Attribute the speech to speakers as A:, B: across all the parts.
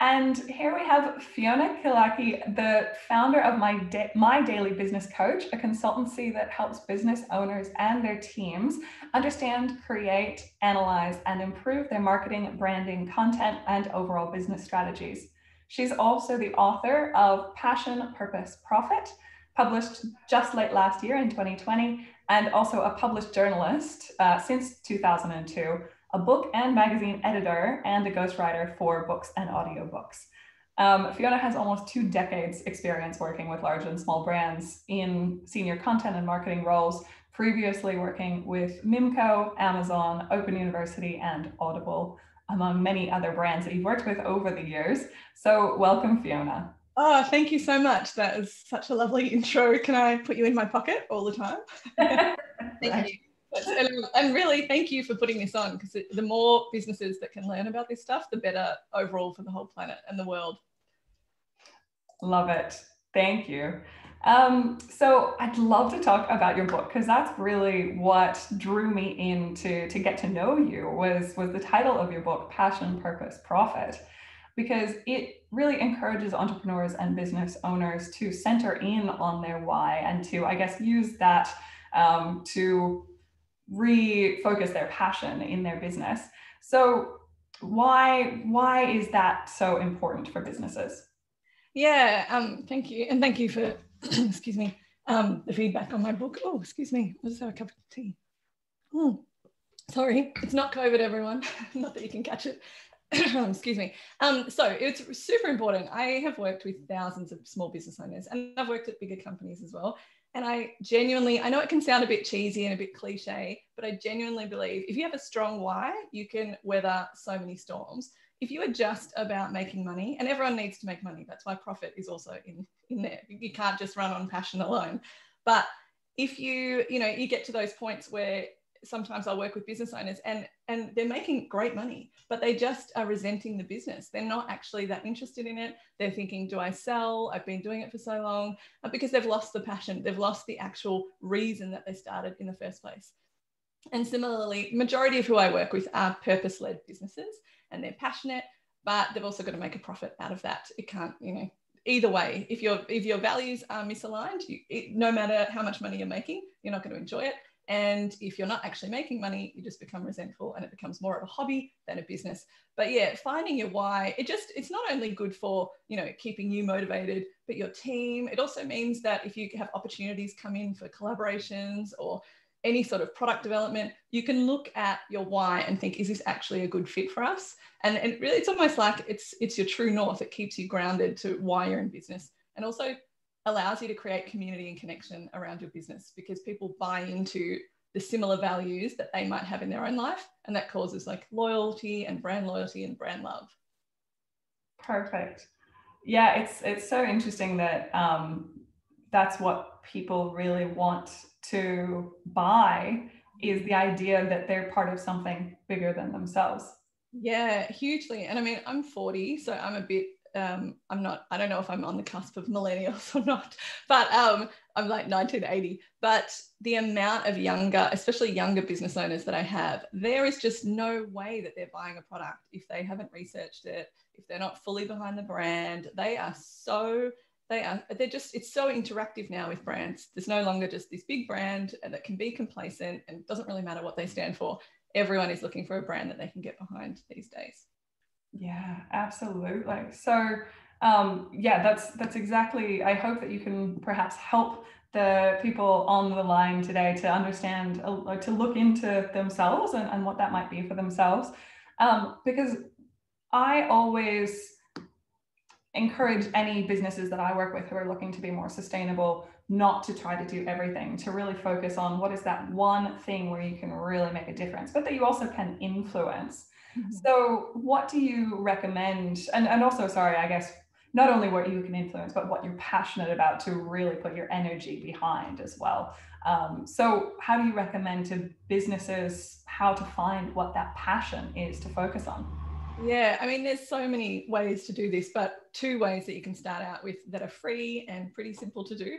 A: And here we have Fiona Killackey, the founder of My Daily Business Coach, a consultancy that helps business owners and their teams understand, create, analyze, and improve their marketing, branding, content, and overall business strategies. She's also the author of Passion, Purpose, Profit, published just late last year in 2020, and also a published journalist since 2002. A book and magazine editor, and a ghostwriter for books and audiobooks. Fiona has almost 2 decades experience working with large and small brands in senior content and marketing roles, previously working with Mimco, Amazon, Open University, and Audible, among many other brands that you've worked with over the years. So welcome, Fiona.
B: Oh, thank you so much. That is such a lovely intro. Can I put you in my pocket all the time? Thank you. And really, thank you for putting this on, because the more businesses that can learn about this stuff, the better overall for the whole planet and the world.
A: Love it. Thank you. So I'd love to talk about your book, because that's really what drew me in to get to know you was the title of your book, Passion, Purpose, Profit, because it really encourages entrepreneurs and business owners to center in on their why and to, I guess, use that to refocus their passion in their business. So why is that so important for businesses?
B: Yeah, thank you. And thank you for, excuse me, the feedback on my book. Oh, excuse me, I'll just have a cup of tea. Sorry, it's not COVID, everyone. Not that you can catch it. Excuse me. So it's super important. I have worked with thousands of small business owners, and I've worked at bigger companies as well. And I know it can sound a bit cheesy and a bit cliche, but I genuinely believe if you have a strong why, you can weather so many storms. If you are just about making money, and everyone needs to make money, that's why profit is also in there. You can't just run on passion alone. But if you get to those points where sometimes I work with business owners and they're making great money, but they just are resenting the business. They're not actually that interested in it. They're thinking, do I sell? I've been doing it for so long, because they've lost the passion. They've lost the actual reason that they started in the first place. And similarly, majority of who I work with are purpose-led businesses, and they're passionate, but they've also got to make a profit out of that. It can't, either way, if your values are misaligned, no matter how much money you're making, you're not going to enjoy it. And if you're not actually making money, you just become resentful, and it becomes more of a hobby than a business. But yeah, finding your why, it's not only good for, keeping you motivated, but your team. It also means that if you have opportunities come in for collaborations or any sort of product development, you can look at your why and think, is this actually a good fit for us? And really, it's almost like it's your true north. It keeps you grounded to why you're in business, and also allows you to create community and connection around your business, because people buy into the similar values that they might have in their own life. And that causes like loyalty and brand love.
A: Perfect. Yeah, it's so interesting that that's what people really want to buy, is the idea that they're part of something bigger than themselves.
B: Yeah, hugely. And I mean, I'm 40, so I'm a bit, I don't know if I'm on the cusp of millennials or not, but I'm like 1980. But the amount of especially younger business owners that I have, there is just no way that they're buying a product if they haven't researched it, if they're not fully behind the brand. It's so interactive now with brands. There's no longer just this big brand that can be complacent, and it doesn't really matter what they stand for. Everyone is looking for a brand that they can get behind these days.
A: Yeah, absolutely. So that's exactly, I hope that you can perhaps help the people on the line today to understand, to look into themselves and what that might be for themselves. Because I always encourage any businesses that I work with who are looking to be more sustainable, not to try to do everything, to really focus on what is that one thing where you can really make a difference, but that you also can influence. Mm-hmm. So what do you recommend? And also, sorry, I guess, not only what you can influence, but what you're passionate about to really put your energy behind as well. So how do you recommend to businesses how to find what that passion is to focus on?
B: Yeah, I mean, there's so many ways to do this, but 2 ways that you can start out with that are free and pretty simple to do.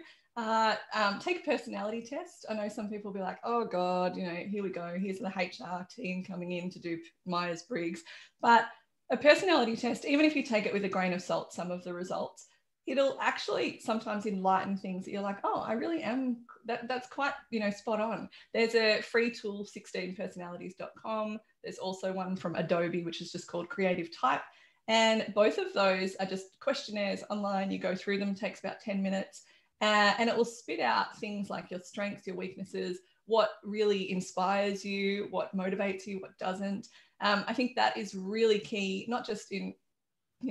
B: Take a personality test. I know some people will be like, oh God, here we go. Here's the HR team coming in to do Myers-Briggs. But A personality test, even if you take it with a grain of salt, some of the results, it'll actually sometimes enlighten things that you're like, oh, I really am, that's quite, spot on. There's a free tool, 16personalities.com. There's also one from Adobe, which is just called Creative Type. And both of those are just questionnaires online. You go through them, takes about 10 minutes, and it will spit out things like your strengths, your weaknesses, what really inspires you, what motivates you, what doesn't. I think that is really key, not just in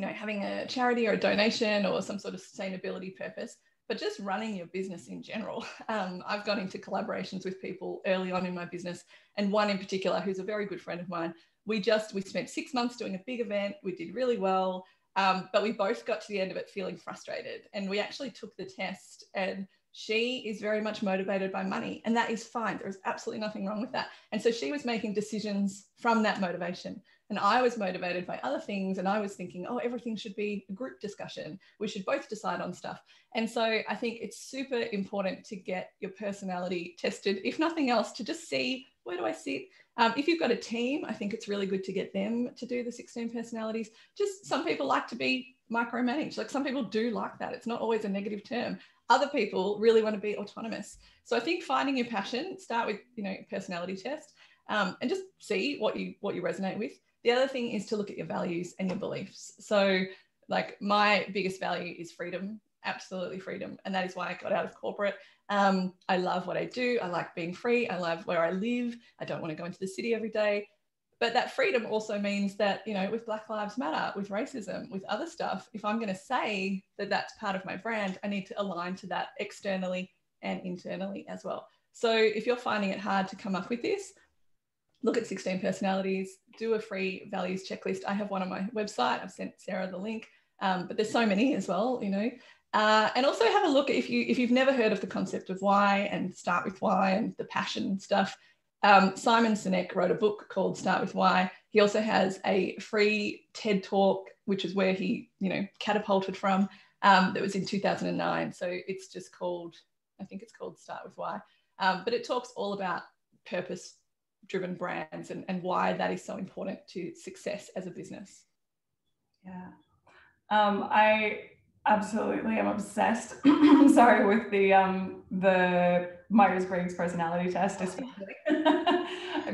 B: having a charity or a donation or some sort of sustainability purpose, but just running your business in general. I've gone into collaborations with people early on in my business, and one in particular who's a very good friend of mine. We spent 6 months doing a big event. We did really well, but we both got to the end of it feeling frustrated. And we actually took the test, and she is very much motivated by money, and that is fine. There is absolutely nothing wrong with that. And so she was making decisions from that motivation. And I was motivated by other things. And I was thinking, oh, everything should be a group discussion. We should both decide on stuff. And so I think it's super important to get your personality tested, if nothing else, to just see, where do I sit? If you've got a team, I think it's really good to get them to do the 16 personalities. Just some people like to be micromanaged. Like some people do like that. It's not always a negative term. Other people really want to be autonomous. So I think finding your passion, start with, personality test, and just see what you resonate with. The other thing is to look at your values and your beliefs. So like my biggest value is freedom, absolutely freedom. And that is why I got out of corporate. I love what I do. I like being free. I love where I live. I don't want to go into the city every day. But that freedom also means that, with Black Lives Matter, with racism, with other stuff, if I'm going to say that that's part of my brand, I need to align to that externally and internally as well. So if you're finding it hard to come up with this, look at 16 personalities, do a free values checklist. I have one on my website. I've sent Sarah the link, but there's so many as well, and also have a look at if you've never heard of the concept of why, and start with why and the passion stuff. Simon Sinek wrote a book called Start With Why. He also has a free TED Talk, which is where he, catapulted from, that was in 2009. So it's just called, I think it's called Start With Why. But it talks all about purpose-driven brands and why that is so important to success as a business.
A: Yeah. I absolutely am obsessed, sorry, with the Myers-Briggs personality test, especially.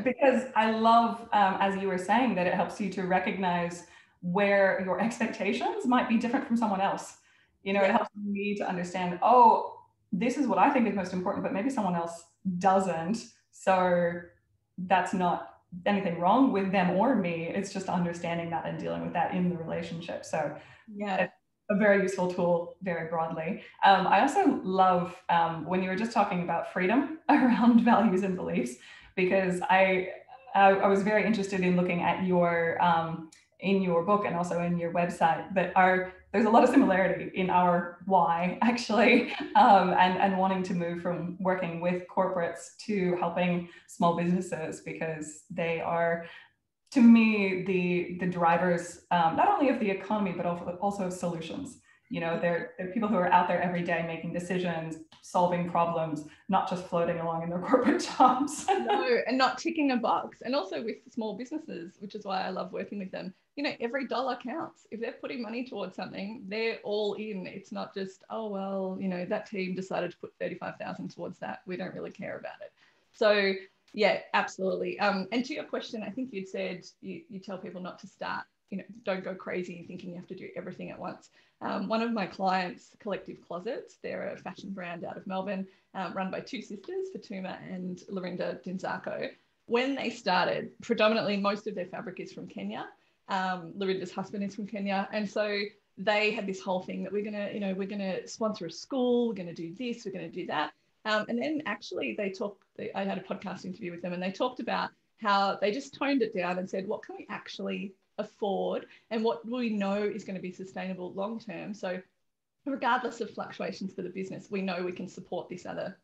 A: Because I love, as you were saying, that it helps you to recognize where your expectations might be different from someone else. It helps me to understand, oh, this is what I think is most important, but maybe someone else doesn't. So that's not anything wrong with them or me. It's just understanding that and dealing with that in the relationship. So
B: yeah,
A: a very useful tool, very broadly. I also love when you were just talking about freedom around values and beliefs, because I was very interested in looking at your in your book and also in your website that there's a lot of similarity in our why, actually, and wanting to move from working with corporates to helping small businesses, because they are, to me, the drivers, not only of the economy, but also of solutions. They're people who are out there every day making decisions, solving problems, not just floating along in their corporate jobs.
B: No, and not ticking a box. And also with small businesses, which is why I love working with them, every dollar counts. If they're putting money towards something, they're all in. It's not just, oh, well, that team decided to put 35,000 towards that. We don't really care about it. So yeah, absolutely. And to your question, I think you'd said you tell people not to start, don't go crazy thinking you have to do everything at once. One of my clients, Collective Closets, they're a fashion brand out of Melbourne, run by two sisters, Fatuma and Lorinda Dinzako. When they started, predominantly most of their fabric is from Kenya. Lorinda's husband is from Kenya. And so they had this whole thing that we're gonna sponsor a school, we're gonna do this, we're gonna do that. And then actually I had a podcast interview with them, and they talked about how they just toned it down and said, what can we actually afford and what we know is going to be sustainable long term? So regardless of fluctuations for the business, we know we can support this other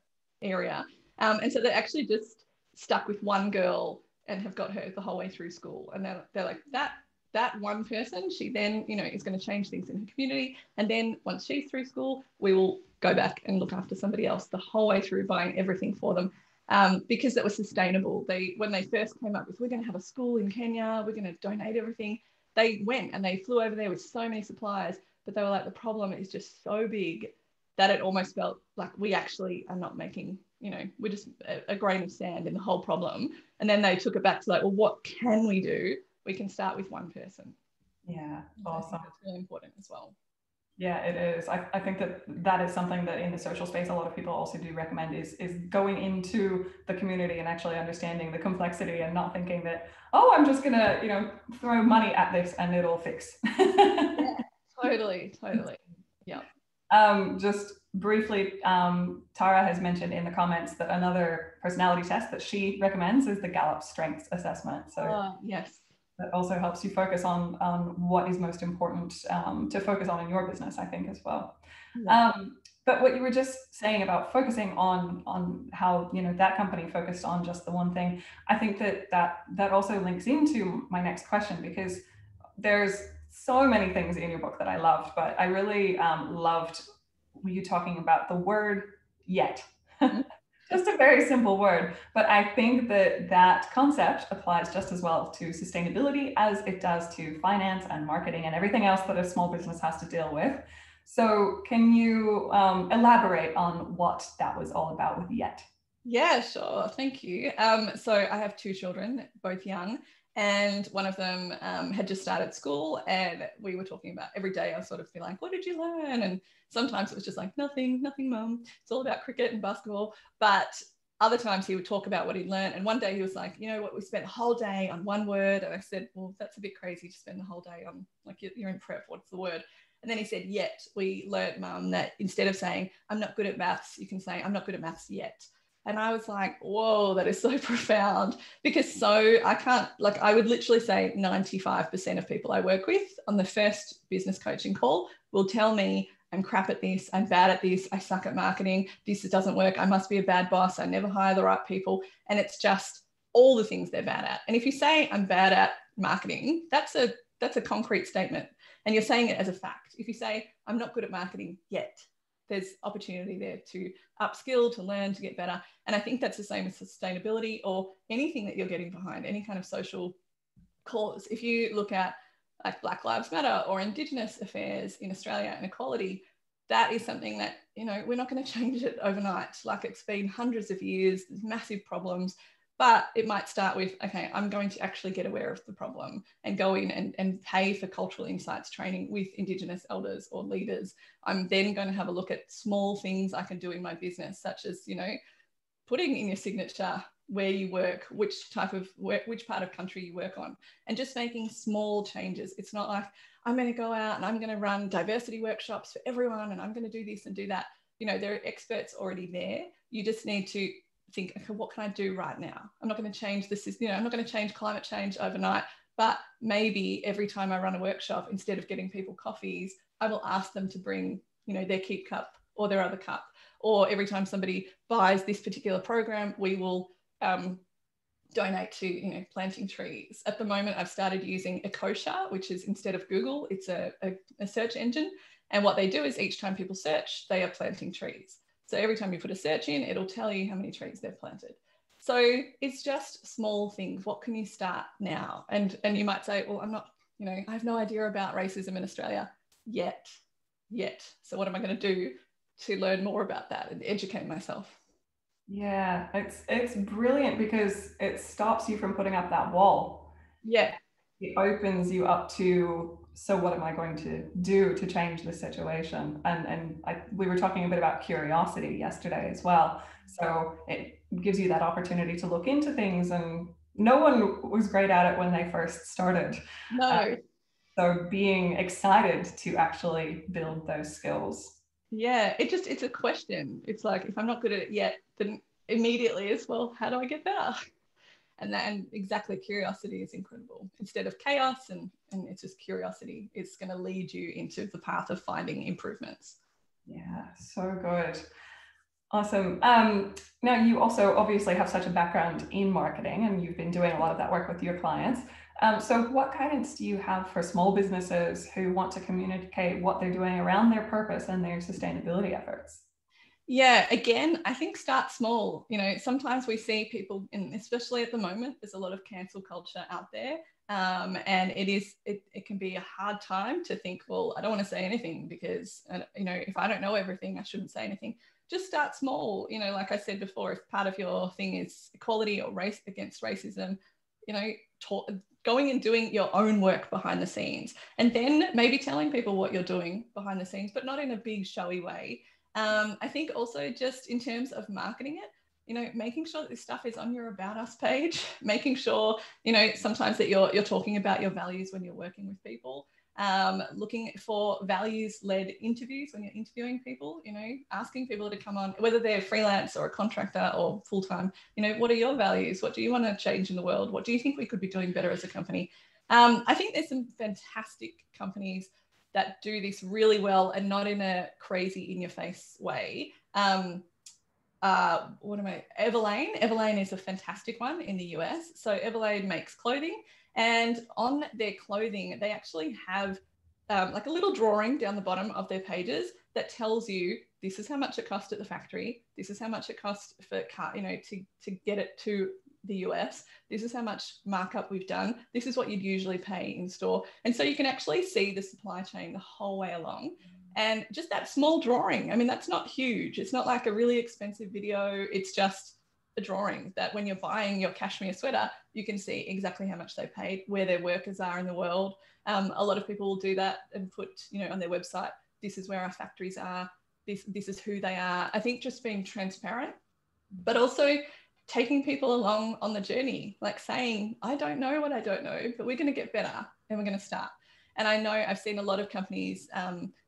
B: area. And so they actually just stuck with one girl and have got her the whole way through school. And they're like, that one person, she then, is going to change things in her community. And then once she's through school, we will go back and look after somebody else the whole way through, buying everything for them, because that was sustainable. When they first came up with, we're going to have a school in Kenya, we're going to donate everything, they went and they flew over there with so many suppliers, but they were like, the problem is just so big that it almost felt like we actually are not making, we're just a grain of sand in the whole problem. And then they took it back to like, well, what can we do? We can start with one person.
A: Yeah, awesome.
B: I think that's really important as well.
A: Yeah, it is. I think that is something that in the social space, a lot of people also do recommend is going into the community and actually understanding the complexity and not thinking that, oh, I'm just gonna, throw money at this and it'll fix.
B: Yeah, totally. Yeah.
A: Just briefly, Tara has mentioned in the comments that another personality test that she recommends is the Gallup Strengths Assessment. So
B: yes.
A: That also helps you focus on what is most important to focus on in your business, I think, as well.
B: Yeah.
A: But what you were just saying about focusing on how that company focused on just the one thing, I think that also links into my next question, because there's so many things in your book that I loved, but I really loved you talking about the word yet. Just a very simple word, but I think that concept applies just as well to sustainability as it does to finance and marketing and everything else that a small business has to deal with. So can you elaborate on what that was all about with yet?
B: Yeah, sure. Thank you. So I have 2 children, both young, and one of them had just started school, and we were talking about every day. I sort of feel like, what did you learn? And sometimes it was just like, nothing, mum. It's all about cricket and basketball. But other times he would talk about what he'd learned. And one day he was like, you know what, we spent a whole day on one word. And I said, well, that's a bit crazy to spend the whole day on, like, you're in prep, what's the word? And then he said, yet. We learned, mum, that instead of saying, I'm not good at maths, you can say, I'm not good at maths yet. And I was like, whoa, that is so profound, because I would literally say 95% of people I work with on the first business coaching call will tell me, I'm crap at this, I'm bad at this, I suck at marketing, this doesn't work, I must be a bad boss, I never hire the right people. And it's just all the things they're bad at. And if you say I'm bad at marketing, that's a concrete statement, and you're saying it as a fact. If you say I'm not good at marketing yet, there's opportunity there to upskill, to learn, to get better. And I think that's the same with sustainability or anything that you're getting behind, any kind of social cause. If you look at like Black Lives Matter or Indigenous affairs in Australia and equality, that is something that, we're not going to change it overnight. Like, it's been hundreds of years, there's massive problems. But it might start with, okay, I'm going to actually get aware of the problem and go in and pay for cultural insights training with Indigenous elders or leaders. I'm then going to have a look at small things I can do in my business, such as, putting in your signature where you work, which type of work, which part of country you work on, and just making small changes. It's not like I'm going to go out and I'm going to run diversity workshops for everyone and I'm going to do this and do that. There are experts already there. You just need to think, okay, what can I do right now? I'm not going to change this, I'm not going to change climate change overnight, but maybe every time I run a workshop, instead of getting people coffees, I will ask them to bring, their keep cup or their other cup. Or every time somebody buys this particular program, we will donate to, planting trees. At the moment, I've started using Ecosia, which is, instead of Google, it's a search engine. And what they do is each time people search, they are planting trees. So every time you put a search in, it'll tell you how many trees they've planted. So it's just small things. What can you start now? And you might say, well, I'm not, I have no idea about racism in Australia yet. So what am I going to do to learn more about that and educate myself?
A: Yeah, it's brilliant because it stops you from putting up that wall.
B: Yeah.
A: It opens you up to, so what am I going to do to change the situation? And we were talking a bit about curiosity yesterday as well. So it gives you that opportunity to look into things, and no one was great at it when they first started.
B: No.
A: So being excited to actually build those skills.
B: Yeah, it's a question. It's like, if I'm not good at it yet, then immediately is, well, how do I get better? And exactly, curiosity is incredible. Instead of chaos and it's just curiosity, it's going to lead you into the path of finding improvements.
A: Yeah, so good. Awesome. Now, you also obviously have such a background in marketing, and you've been doing a lot of that work with your clients. So what guidance do you have for small businesses who want to communicate what they're doing around their purpose and their sustainability efforts?
B: Yeah, again, I think start small. Sometimes we see people, especially at the moment, there's a lot of cancel culture out there. And it can be a hard time to think, well, I don't want to say anything because, you know, if I don't know everything, I shouldn't say anything. Just start small. You know, like I said before, if part of your thing is equality or race against racism, you know, going and doing your own work behind the scenes, and then maybe telling people what you're doing behind the scenes, but not in a big showy way. I think also just in terms of marketing it, you know, making sure that this stuff is on your About Us page, making sure, you know, sometimes that you're talking about your values when you're working with people, looking for values-led interviews when you're interviewing people, you know, asking people to come on, whether they're freelance or a contractor or full-time, you know, what are your values? What do you want to change in the world? What do you think we could be doing better as a company? I think there's some fantastic companies that do this really well and not in a crazy in-your-face way. Everlane is a fantastic one in the US. So Everlane makes clothing, and on their clothing, they actually have like a little drawing down the bottom of their pages that tells you this is how much it cost at the factory. This is how much it costs for, you know, to get it to the US. This is how much markup we've done. This is what you'd usually pay in store. And so you can actually see the supply chain the whole way along. And just that small drawing, I mean, that's not huge. It's not like a really expensive video. It's just a drawing that when you're buying your cashmere sweater, you can see exactly how much they paid, where their workers are in the world. A lot of people will do that and put, you know, on their website, this is where our factories are. This is who they are. I think just being transparent, but also taking people along on the journey, like saying, I don't know what I don't know, but we're going to get better and we're going to start. And I know I've seen a lot of companies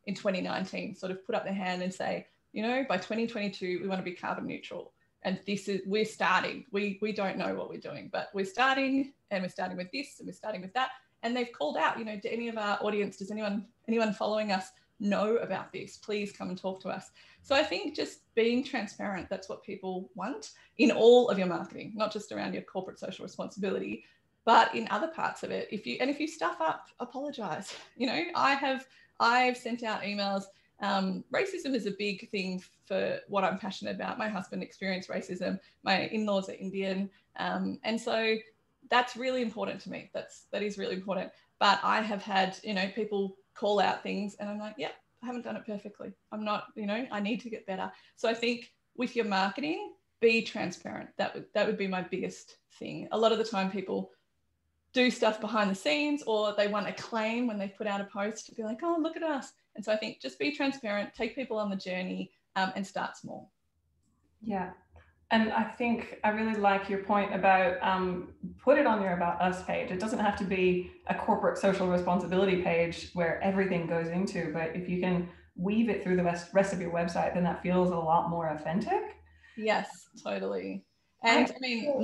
B: in 2019 sort of put up their hand and say, you know, by 2022, we want to be carbon neutral. And we're starting. We don't know what we're doing, but we're starting, and we're starting with this and we're starting with that. And they've called out, you know, to any of our audience, does anyone following us know about this? Please come and talk to us. So I think just being transparent, that's what people want in all of your marketing, not just around your corporate social responsibility, but in other parts of it. If you stuff up, apologize. You know, I've sent out emails. Racism is a big thing for what I'm passionate about. My husband experienced racism. My in-laws are Indian. And so that's really important to me. That is really important. But I have had, you know, people call out things and I'm like, yeah, I haven't done it perfectly. I'm not, you know, I need to get better. So I think with your marketing, be transparent. That would be my biggest thing. A lot of the time people do stuff behind the scenes, or they want acclaim when they put out a post to be like, oh, look at us. And so I think just be transparent, take people on the journey, and start small.
A: Yeah. And I think I really like your point about put it on your About Us page. It doesn't have to be a corporate social responsibility page where everything goes into, but if you can weave it through the rest of your website, then that feels a lot more authentic.
B: Yes, totally. And I mean,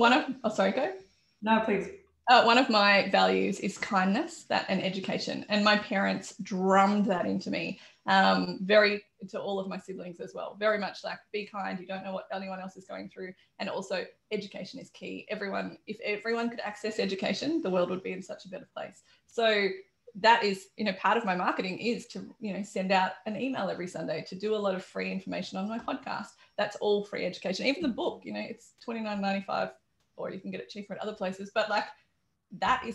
B: sorry, go.
A: No, please.
B: One of my values is kindness, and education. And my parents drummed that into me, to all of my siblings as well. Very much like, be kind, you don't know what anyone else is going through. And also education is key. If everyone could access education, the world would be in such a better place. So that is, you know, part of my marketing is to, you know, send out an email every Sunday, to do a lot of free information on my podcast. That's all free education. Even the book, you know, it's $29.95, or you can get it cheaper at other places. But like, that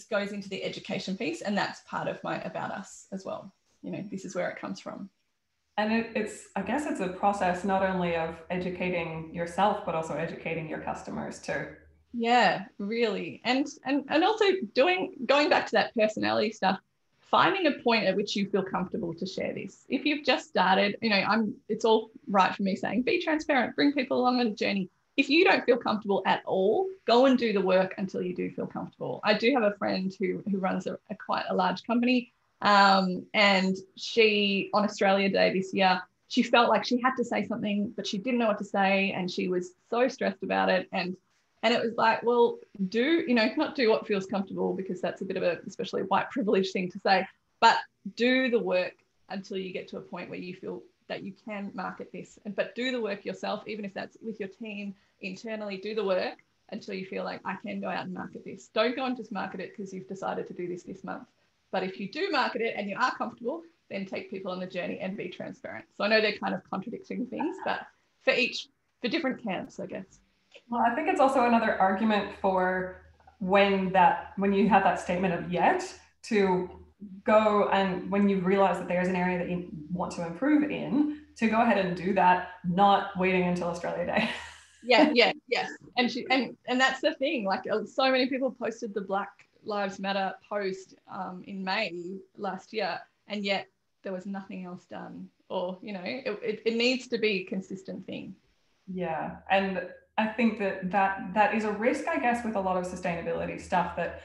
B: goes into the education piece, and that's part of my About Us as well. You know, this is where it comes from.
A: And I guess it's a process not only of educating yourself, but also educating your customers too.
B: Yeah, really. And also going back to that personality stuff, finding a point at which you feel comfortable to share this. If you've just started, you know, it's all right for me saying, be transparent, bring people along on a journey. If you don't feel comfortable at all, go and do the work until you do feel comfortable. I do have a friend who runs quite a large company, and she, on Australia Day this year, she felt like she had to say something, but she didn't know what to say, and she was so stressed about it. And it was like, well, not do what feels comfortable, because that's a bit of especially white privilege thing to say, but do the work until you get to a point where you feel that you can market this. But do the work yourself, even if that's with your team internally. Do the work until you feel like, I can go out and market this. Don't go and just market it because you've decided to do this month. But if you do market it and you are comfortable, then take people on the journey and be transparent. So I know they're kind of contradicting things, but for different camps, I guess.
A: Well, I think it's also another argument for when you have that statement of yet, to go, and when you realize that there's an area that you want to improve in, to go ahead and do that, not waiting until Australia Day.
B: Yes. And that's the thing. Like, so many people posted the Black Lives Matter post in May last year, and yet there was nothing else done. Or, you know, it needs to be a consistent thing.
A: Yeah, and I think that is a risk, I guess, with a lot of sustainability stuff, that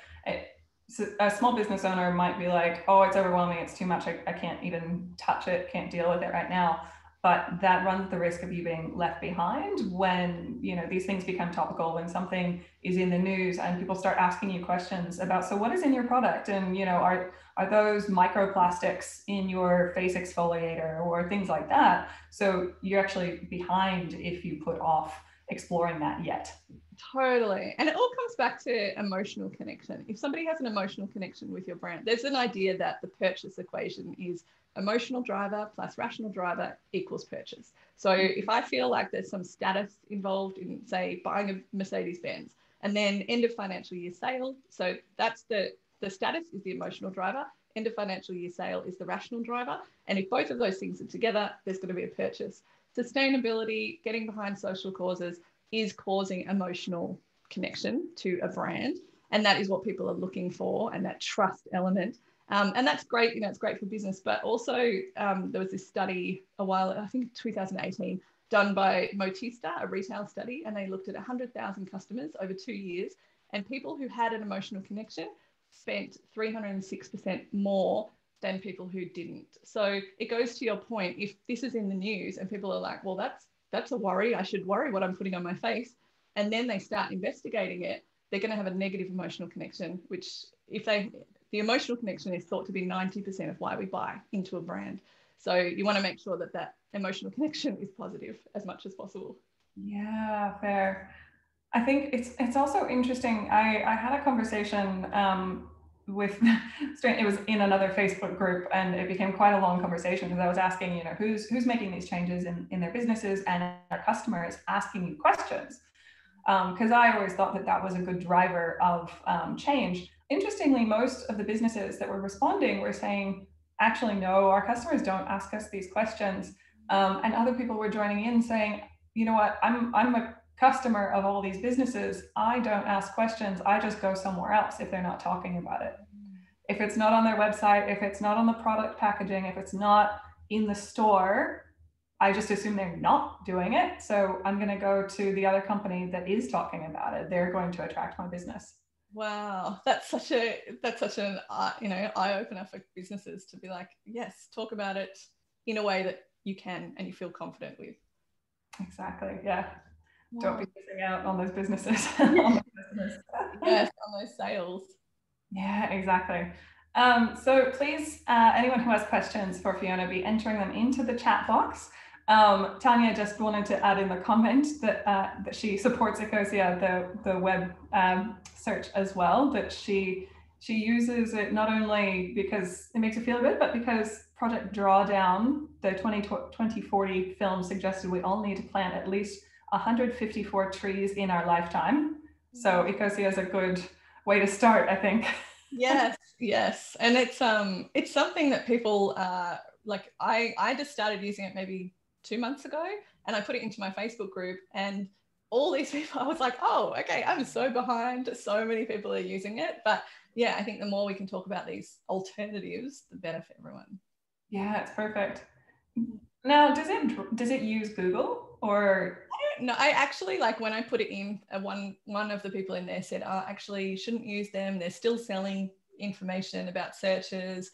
A: a small business owner might be like, oh, it's overwhelming, it's too much, I can't even touch it, can't deal with it right now. But that runs the risk of you being left behind when, you know, these things become topical, when something is in the news and people start asking you questions about, so what is in your product? And, you know, are those microplastics in your face exfoliator or things like that? So you're actually behind if you put off exploring that yet.
B: Totally. And it all comes back to emotional connection. If somebody has an emotional connection with your brand, there's an idea that the purchase equation is emotional driver plus rational driver equals purchase. So if I feel like there's some status involved in, say, buying a Mercedes-Benz, and then end of financial year sale, so that's the status is the emotional driver, end of financial year sale is the rational driver. And if both of those things are together, there's going to be a purchase. Sustainability, getting behind social causes, is causing emotional connection to a brand. And that is what people are looking for, and that trust element. And that's great, you know, it's great for business, but also there was this study a while, I think 2018, done by Motista, a retail study, and they looked at 100,000 customers over 2 years, and people who had an emotional connection spent 306% more than people who didn't. So it goes to your point, if this is in the news and people are like, well, that's a worry, I should worry what I'm putting on my face, and then they start investigating it, they're going to have a negative emotional connection, which the emotional connection is thought to be 90% of why we buy into a brand. So you want to make sure that that emotional connection is positive as much as possible.
A: Yeah, fair. I think it's also interesting. I had a conversation with it was in another Facebook group, and it became quite a long conversation because I was asking, you know, who's making these changes in their businesses, and our customers asking you questions. Because I always thought that was a good driver of change. Interestingly, most of the businesses that were responding were saying, actually, no, our customers don't ask us these questions. And other people were joining in saying, you know what, I'm a customer of all these businesses. I don't ask questions. I just go somewhere else if they're not talking about it. If it's not on their website, if it's not on the product packaging, if it's not in the store, I just assume they're not doing it. So I'm going to go to the other company that is talking about it. They're going to attract my business.
B: Wow, that's such an eye opener for businesses to be like, yes, talk about it in a way that you can and you feel confident with.
A: Exactly. Yeah.
B: Wow.
A: Don't be missing out on those businesses.
B: Yes, on those sales.
A: Yeah, exactly. So please, anyone who has questions for Fiona, be entering them into the chat box. Tanya just wanted to add in the comment that she supports Ecosia, the web search as well, that she uses it not only because it makes her feel good, but because Project Drawdown, the 2040 film, suggested we all need to plant at least 154 trees in our lifetime. So Ecosia is a good way to start, I think.
B: Yes. And it's something that people like I just started using it maybe 2 months ago, and I put it into my Facebook group, and all these people, I was like, oh, okay, I'm so behind. So many people are using it. But yeah, I think the more we can talk about these alternatives, the better for everyone.
A: Yeah, it's perfect. Now, does it use Google or?
B: No, I actually, like, when I put it in, one of the people in there said, oh, actually you shouldn't use them. They're still selling information about searches.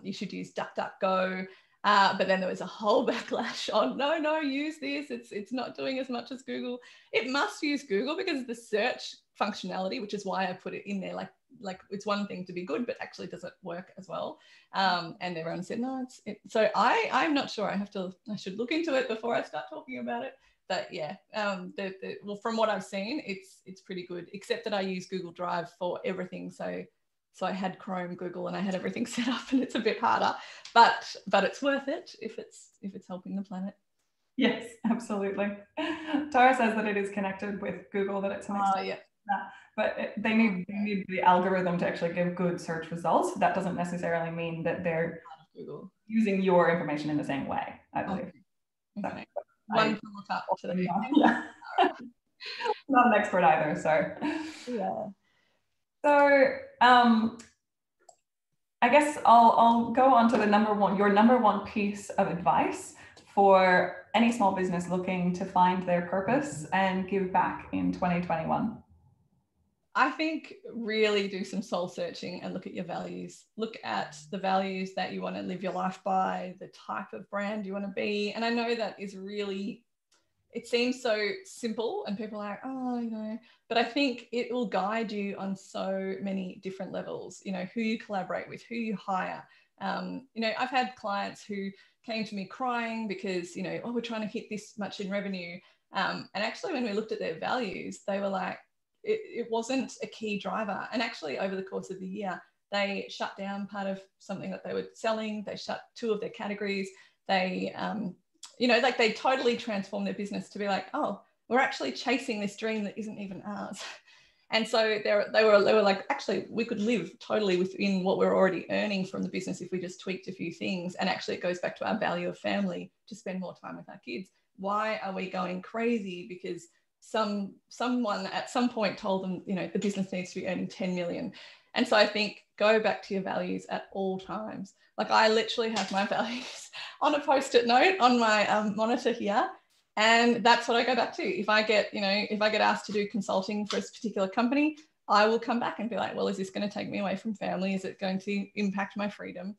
B: You should use DuckDuckGo. But then there was a whole backlash on, no, use this. It's not doing as much as Google. It must use Google because of the search functionality, which is why I put it in there. Like it's one thing to be good, but actually doesn't work as well. And everyone said, no, so I'm not sure. I should look into it before I start talking about it. But yeah, well, from what I've seen, it's pretty good, except that I use Google Drive for everything. So I had Chrome, Google, and I had everything set up, and it's a bit harder, but it's worth it if it's helping the planet.
A: Yes, absolutely. Tara says that it is connected with Google, that it's an extension of that. But they need the algorithm to actually give good search results. That doesn't necessarily mean that they're
B: Google
A: using your information in the same way, I believe.
B: okay.
A: So,
B: One to look up today.
A: Yeah. Not an expert either, so.
B: Yeah.
A: So I guess I'll go on to your number one piece of advice for any small business looking to find their purpose and give back in 2021.
B: I think really do some soul searching and look at your values. Look at the values that you want to live your life by, the type of brand you want to be. And I know that is really, it seems so simple and people are like, oh, but I think it will guide you on so many different levels, who you collaborate with, who you hire. I've had clients who came to me crying because, we're trying to hit this much in revenue. And actually when we looked at their values, they were like, it wasn't a key driver. And actually over the course of the year, they shut down part of something that they were selling. They shut 2 of their categories. They, they totally transformed their business to be like, oh, we're actually chasing this dream that isn't even ours. And so they were like, actually, we could live totally within what we're already earning from the business if we just tweaked a few things. And actually it goes back to our value of family, to spend more time with our kids. Why are we going crazy because someone at some point told them, the business needs to be earning 10 million. And so I think go back to your values at all times. Like I literally have my values on a post-it note on my monitor here. And that's what I go back to. If I get asked to do consulting for a particular company, I will come back and be like, well, is this going to take me away from family? Is it going to impact my freedom?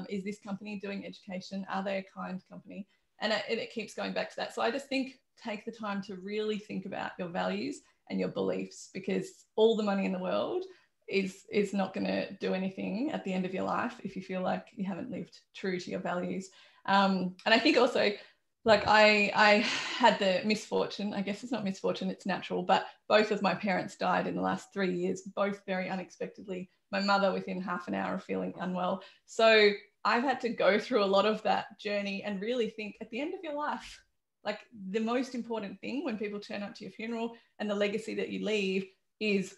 B: Is this company doing education? Are they a kind company? And it keeps going back to that. So I just think take the time to really think about your values and your beliefs, because all the money in the world is not going to do anything at the end of your life if you feel like you haven't lived true to your values. And I think also, like I had the misfortune, I guess it's not misfortune, it's natural, but both of my parents died in the last 3 years, both very unexpectedly. My mother within half an hour of feeling unwell. So I've had to go through a lot of that journey and really think at the end of your life, like the most important thing when people turn up to your funeral and the legacy that you leave is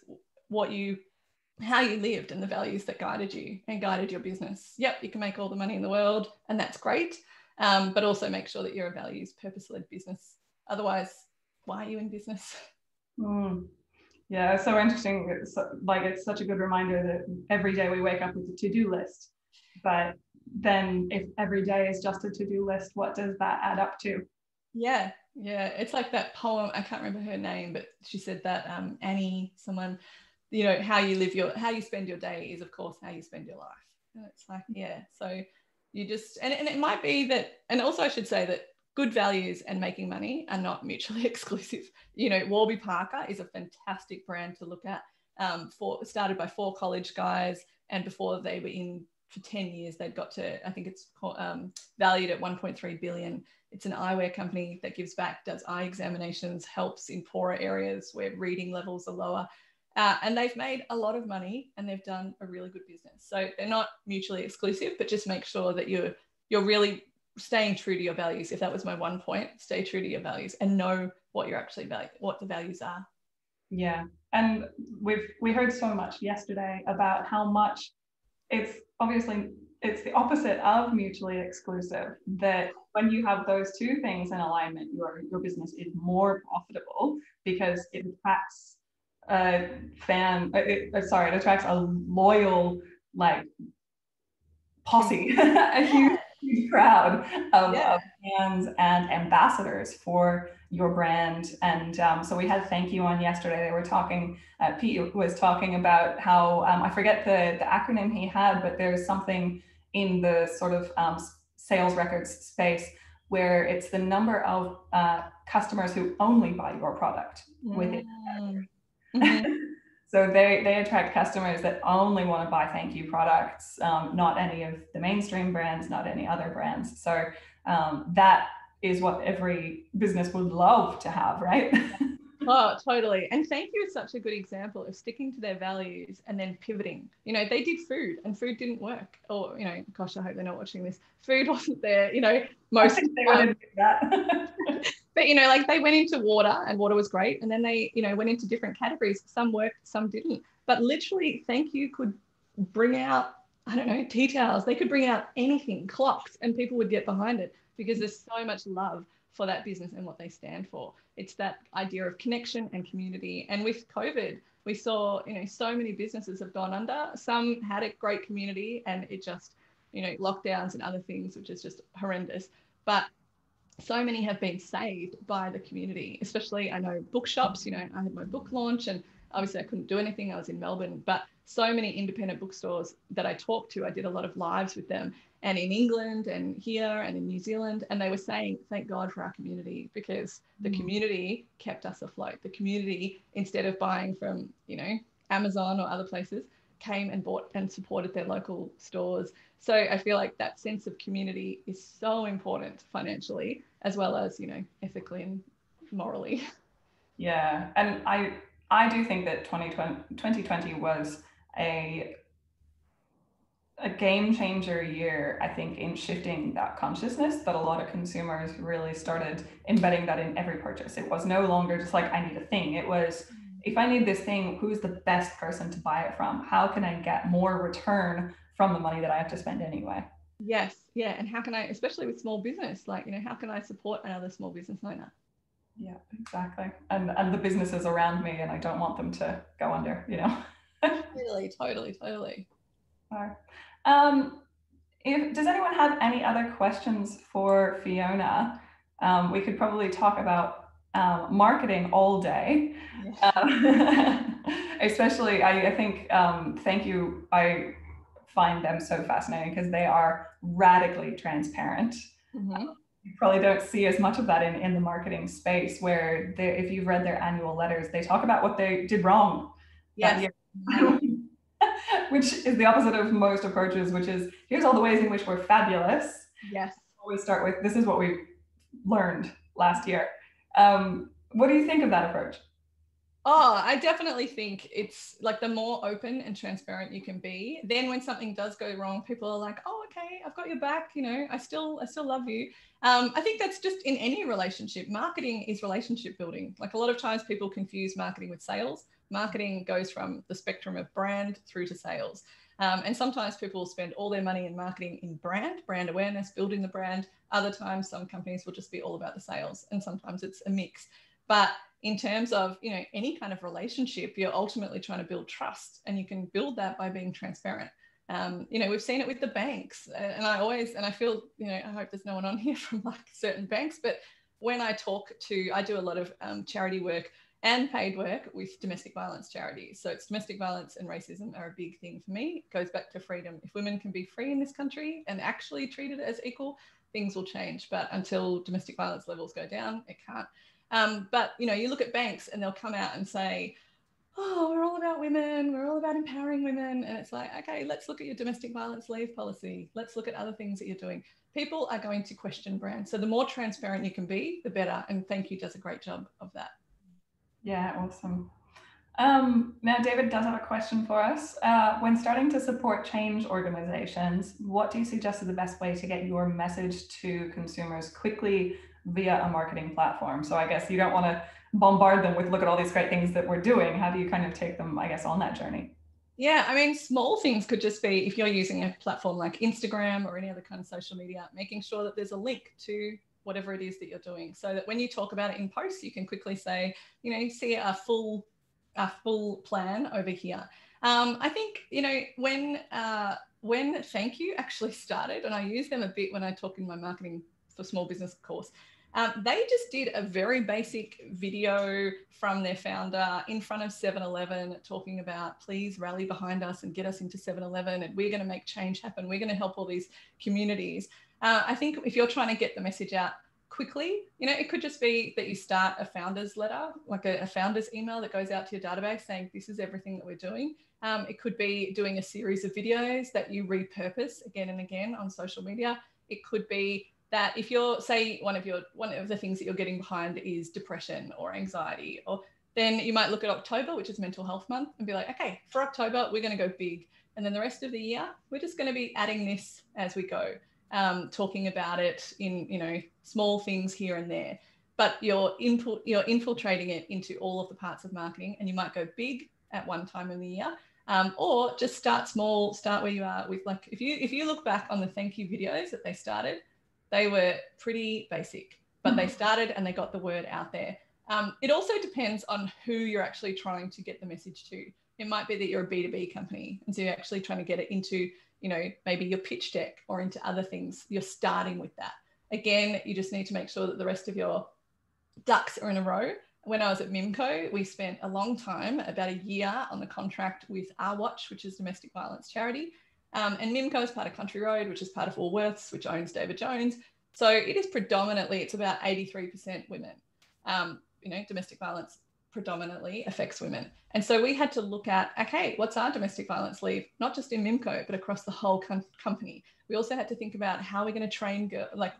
B: how you lived and the values that guided you and guided your business. Yep, you can make all the money in the world and that's great. But also make sure that you're a values, purpose-led business. Otherwise, why are you in business?
A: Yeah, it's so interesting. It's such a good reminder that every day we wake up with a to-do list. But then if every day is just a to-do list, what does that add up to?
B: Yeah. It's like that poem. I can't remember her name, but she said that Annie, someone, how you spend your day is, of course, how you spend your life. And it's like, yeah. So you just, and it might be that, and also I should say that good values and making money are not mutually exclusive. Warby Parker is a fantastic brand to look at. Started by 4 college guys, and before they were in for 10 years, they'd got to, I think it's valued at 1.3 billion. It's an eyewear company that gives back, does eye examinations, helps in poorer areas where reading levels are lower. And they've made a lot of money and they've done a really good business. So they're not mutually exclusive, but just make sure that you're really staying true to your values. If that was my one point, stay true to your values and know what you're actually what the values are.
A: Yeah. And we heard so much yesterday about how much it's the opposite of mutually exclusive, that when you have those 2 things in alignment, your business is more profitable because it attracts it attracts a loyal posse, a huge crowd of fans and ambassadors for your brand. And so we had Thank You on yesterday. They were talking, Pete was talking about how, I forget the acronym he had, but there's something in the sort of sales records space where it's the number of customers who only buy your product within So they attract customers that only want to buy Thank You products, not any of the mainstream brands, not any other brands. So that is what every business would love to have, right?
B: Oh, totally. And Thank You is such a good example of sticking to their values and then pivoting. They did food and food didn't work. Or, gosh, I hope they're not watching this. Food wasn't there, most.
A: They wouldn't do that.
B: But, you know, like they went into water and water was great. And then they, you know, went into different categories. Some worked, some didn't. But literally, Thank You could bring out, I don't know, tea towels. They could bring out anything, clocks, and people would get behind it because there's so much love for that business and what they stand for. It's that idea of connection and community. And with COVID, we saw, you know, so many businesses have gone under. Some had a great community and it just, you know, lockdowns and other things, which is just horrendous. But so many have been saved by the community, especially I know bookshops. You know, I had my book launch and obviously I couldn't do anything. I was in Melbourne, but so many independent bookstores that I talked to, I did a lot of lives with them, and in England and here and in New Zealand. And they were saying, thank God for our community, because the community kept us afloat. The community, instead of buying from, you know, Amazon or other places, came and bought and supported their local stores. So I feel like that sense of community is so important financially, as well as, you know, ethically and morally.
A: Yeah, and I do think that 2020 was a game changer year, I think, in shifting that consciousness, that a lot of consumers really started embedding that in every purchase. It was no longer just like, I need a thing. It was, if I need this thing, who's the best person to buy it from? How can I get more return from the money that I have to spend anyway?
B: Yes, yeah. And how can I, especially with small business, like, you know, how can I support another small business owner?
A: Yeah, exactly. And the businesses around me, and I don't want them to go under, you know.
B: Totally.
A: Um, does anyone have any other questions for Fiona? We could probably talk about marketing all day.
B: Yeah.
A: Especially, I think, Thank You, I find them so fascinating because they are radically transparent.
B: Mm-hmm.
A: You probably don't see as much of that in the marketing space, where if you've read their annual letters, they talk about what they did wrong that
B: Yes.
A: year. Which is the opposite of most approaches, which is, here's all the ways in which we're fabulous.
B: Yes.
A: We start with, this is what we learned last year. What do you think of that approach?
B: Oh, I definitely think it's like the more open and transparent you can be, then when something does go wrong, people are like, oh, okay, I've got your back. You know, I still love you. I think that's just in any relationship. Marketing is relationship building. Like a lot of times people confuse marketing with sales. Marketing goes from the spectrum of brand through to sales. And sometimes people spend all their money in marketing in brand awareness, building the brand. Other times, some companies will just be all about the sales, and sometimes it's a mix. But in terms of, you know, any kind of relationship, you're ultimately trying to build trust, and you can build that by being transparent. You know, we've seen it with the banks, and I feel, you know, I hope there's no one on here from like certain banks, but when I do a lot of charity work and paid work with domestic violence charities. So it's domestic violence and racism are a big thing for me. It goes back to freedom. If women can be free in this country and actually treated as equal, things will change. But until domestic violence levels go down, it can't. But, you know, you look at banks and they'll come out and say, oh, we're all about women, we're all about empowering women. And it's like, okay, let's look at your domestic violence leave policy. Let's look at other things that you're doing. People are going to question brands. So the more transparent you can be, the better. And Thank You does a great job of that.
A: Yeah, awesome. Now, David does have a question for us. When starting to support change organizations, what do you suggest is the best way to get your message to consumers quickly via a marketing platform? So I guess you don't want to bombard them with, look at all these great things that we're doing. How do you kind of take them, I guess, on that journey?
B: Yeah, I mean, small things could just be, if you're using a platform like Instagram or any other kind of social media, making sure that there's a link to whatever it is that you're doing, so that when you talk about it in posts, you can quickly say, you know, see a full plan over here. I think, you know, when Thank You actually started, and I use them a bit when I talk in my marketing for small business course, they just did a very basic video from their founder in front of 7-Eleven talking about, please rally behind us and get us into 7-Eleven, and we're going to make change happen. We're going to help all these communities. I think if you're trying to get the message out quickly, you know, it could just be that you start a founder's letter, like a founder's email that goes out to your database saying, this is everything that we're doing. It could be doing a series of videos that you repurpose again and again on social media. It could be that if you're, say, one of the things that you're getting behind is depression or anxiety, or then you might look at October, which is Mental Health Month, and be like, okay, for October, we're going to go big. And then the rest of the year, we're just going to be adding this as we go, talking about it in, you know, small things here and there. but you're infiltrating it into all of the parts of marketing, and you might go big at one time of the year, or just start small, start where you are with, like, if you look back on the thank you videos that they started, they were pretty basic, but they started and they got the word out there. It also depends on who you're actually trying to get the message to. It might be that you're a B2B company, and so you're actually trying to get it into, you know, maybe your pitch deck or into other things. You're starting with that. Again, you just need to make sure that the rest of your ducks are in a row. When I was at Mimco, we spent a long time, about a year, on the contract with Our Watch, which is domestic violence charity. And Mimco is part of Country Road, which is part of Woolworths, which owns David Jones. So it is predominantly, it's about 83% women. You know, domestic violence predominantly affects women. And so we had to look at, okay, what's our domestic violence leave, not just in Mimco, but across the whole company. We also had to think about how we're going to train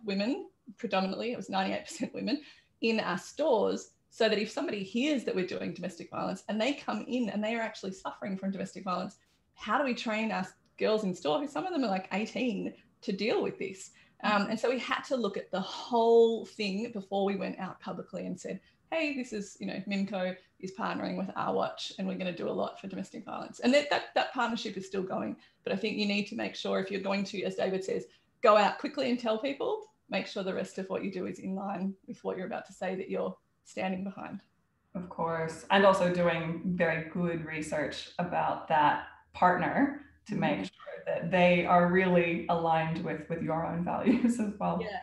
B: women, predominantly, it was 98% women, in our stores, so that if somebody hears that we're doing domestic violence and they come in and they are actually suffering from domestic violence, how do we train our girls in store, who some of them are like 18, to deal with this? And so we had to look at the whole thing before we went out publicly and said, hey, this is, you know, Mimco is partnering with Our Watch, and we're going to do a lot for domestic violence. And that partnership is still going. But I think you need to make sure, if you're going to, as David says, go out quickly and tell people, make sure the rest of what you do is in line with what you're about to say that you're standing behind.
A: Of course. And also doing very good research about that partner to make sure that they are really aligned with your own values as well.
B: Yeah,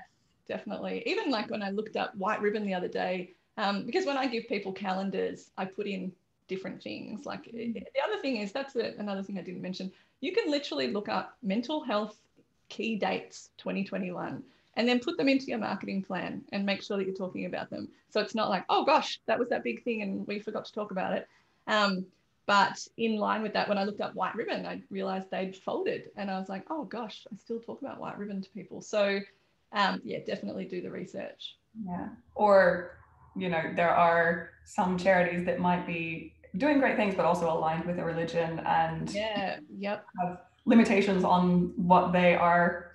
B: definitely. Even like when I looked up white ribbon the other day, because when I give people calendars, I put in different things. Like the other thing is, another thing I didn't mention, you can literally look up mental health key dates 2021 and then put them into your marketing plan and make sure that you're talking about them. So it's not like, oh gosh, that was that big thing and we forgot to talk about it. But in line with that, when I looked up white ribbon, I realized they'd folded, and I was like, oh gosh, I still talk about white ribbon to people. So yeah, definitely do the research.
A: Yeah. Or, you know, there are some charities that might be doing great things, but also aligned with a religion and have limitations on what they are,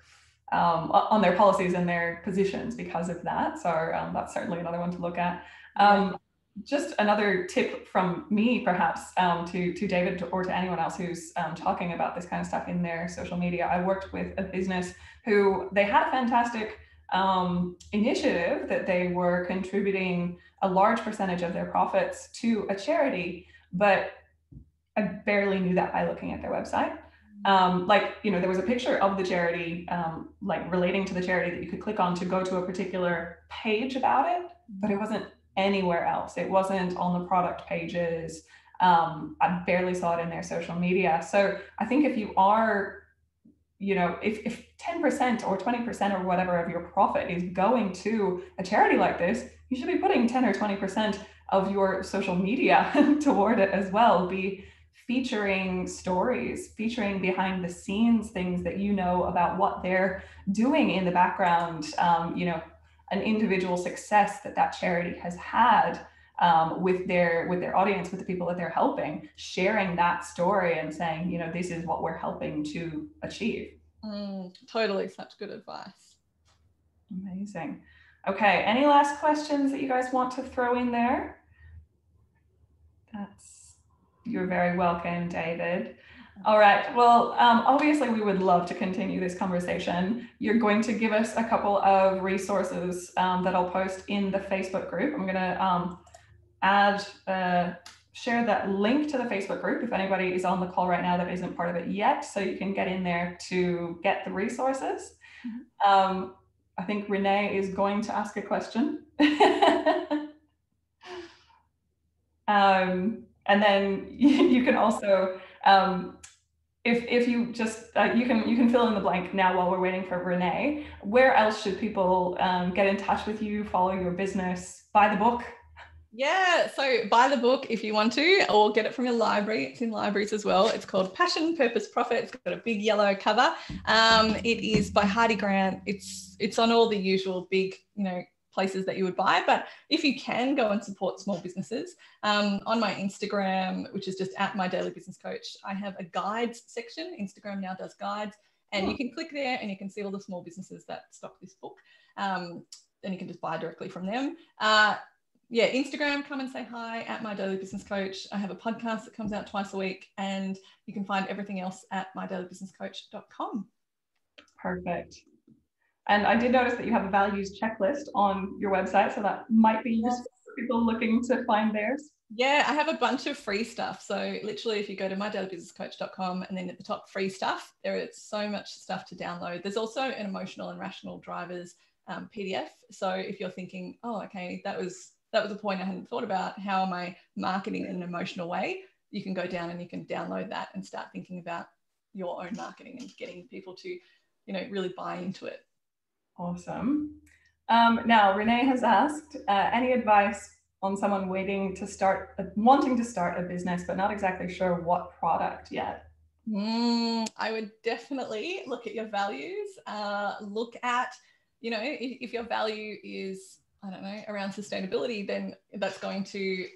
A: on their policies and their positions because of that. So that's certainly another one to look at. Just another tip from me, perhaps, to David or to anyone else who's talking about this kind of stuff in their social media. I worked with a business who, they had a fantastic initiative that they were contributing a large percentage of their profits to a charity, but I barely knew that by looking at their website. Like, you know, there was a picture of the charity, like relating to the charity, that you could click on to go to a particular page about it, but it wasn't anywhere else. It wasn't on the product pages. I barely saw it in their social media. So I think if you are, you know, if 10% or 20% or whatever of your profit is going to a charity like this, you should be putting 10 or 20% of your social media toward it as well. Be featuring stories, featuring behind the scenes things that you know about what they're doing in the background, you know, an individual success that charity has had with their audience, with the people that they're helping, sharing that story and saying, you know, this is what we're helping to achieve.
B: Totally, such good advice.
A: Amazing. Okay, any last questions that you guys want to throw in there? You're very welcome, David. All right, well, obviously we would love to continue this conversation. You're going to give us a couple of resources that I'll post in the Facebook group. I'm gonna share that link to the Facebook group if anybody is on the call right now that isn't part of it yet, so you can get in there to get the resources. I think Renee is going to ask a question. And then you can also, if you just, you can fill in the blank now while we're waiting for Renee. Where else should people get in touch with you, follow your business, buy the book?
B: Yeah, so buy the book if you want to, or get it from your library. It's in libraries as well. It's called Passion, Purpose, Profit. It's got a big yellow cover. It is by Heidi Grant. It's on all the usual big, you know, places that you would buy, but if you can, go and support small businesses. On my Instagram, which is just at My Daily Business Coach, I have a guides section. Instagram now does guides, and you can click there and you can see all the small businesses that stock this book. and you can just buy directly from them. Yeah, Instagram, come and say hi at My Daily Business Coach. I have a podcast that comes out twice a week, and you can find everything else at mydailybusinesscoach.com.
A: Perfect. And I did notice that you have a values checklist on your website, so that might be useful for people looking to find theirs.
B: Yeah, I have a bunch of free stuff. So literally, if you go to mydailybusinesscoach.com and then at the top, free stuff, there is so much stuff to download. There's also an emotional and rational drivers PDF. So if you're thinking, oh, okay, that was a point I hadn't thought about. How am I marketing in an emotional way? You can go down and you can download that and start thinking about your own marketing and getting people to, you know, really buy into it.
A: Awesome. Now, Renee has asked, any advice on someone wanting to start a business, but not exactly sure what product yet?
B: I would definitely look at your values. Look at, you know, if your value is, I don't know, around sustainability, then that's going to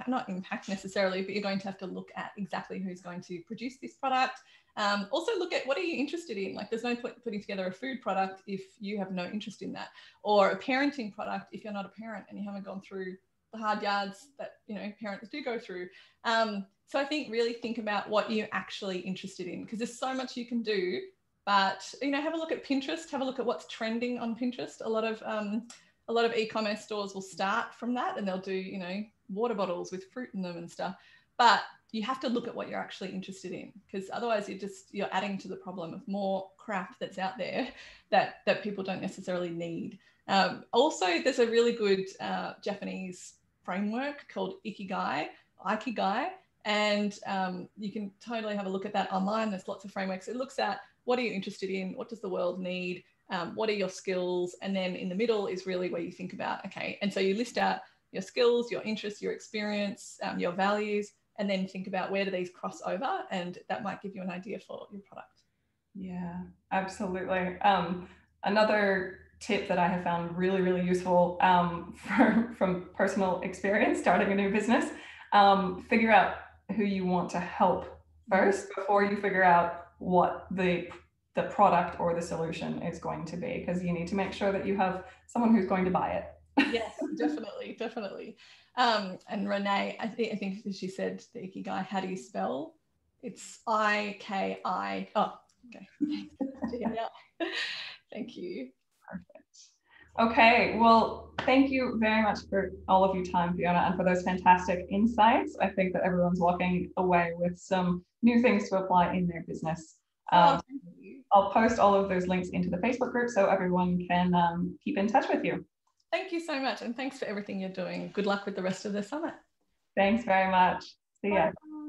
B: not impact necessarily, but you're going to have to look at exactly who's going to produce this product. Also look at what are you interested in? Like there's no point putting together a food product if you have no interest in that, or a parenting product if you're not a parent and you haven't gone through the hard yards that, you know, parents do go through. So I think really think about what you're actually interested in, because there's so much you can do, but, you know, have a look at Pinterest, have a look at what's trending on Pinterest. A lot of e-commerce stores will start from that, and they'll do, you know, water bottles with fruit in them and stuff. But you have to look at what you're actually interested in, because otherwise you're adding to the problem of more crap that's out there that people don't necessarily need. Also, there's a really good Japanese framework called Ikigai, and you can totally have a look at that online. There's lots of frameworks. It looks at what are you interested in, what does the world need, what are your skills, and then in the middle is really where you think about, okay, and so you list out your skills, your interests, your experience, your values, and then think about where do these cross over, and that might give you an idea for your product.
A: Yeah, absolutely. Another tip that I have found really, really useful from personal experience starting a new business, figure out who you want to help first before you figure out what the product or the solution is going to be, because you need to make sure that you have someone who's going to buy it.
B: Yes, definitely. And Renee, I think she said the Ikigai, how do you spell? It's I-K-I. Oh, okay. Thank you.
A: Perfect. Okay, well, thank you very much for all of your time, Fiona, and for those fantastic insights. I think that everyone's walking away with some new things to apply in their business. I'll post all of those links into the Facebook group so everyone can keep in touch with you.
B: Thank you so much, and thanks for everything you're doing. Good luck with the rest of the summit.
A: Thanks very much. See ya.
B: Bye.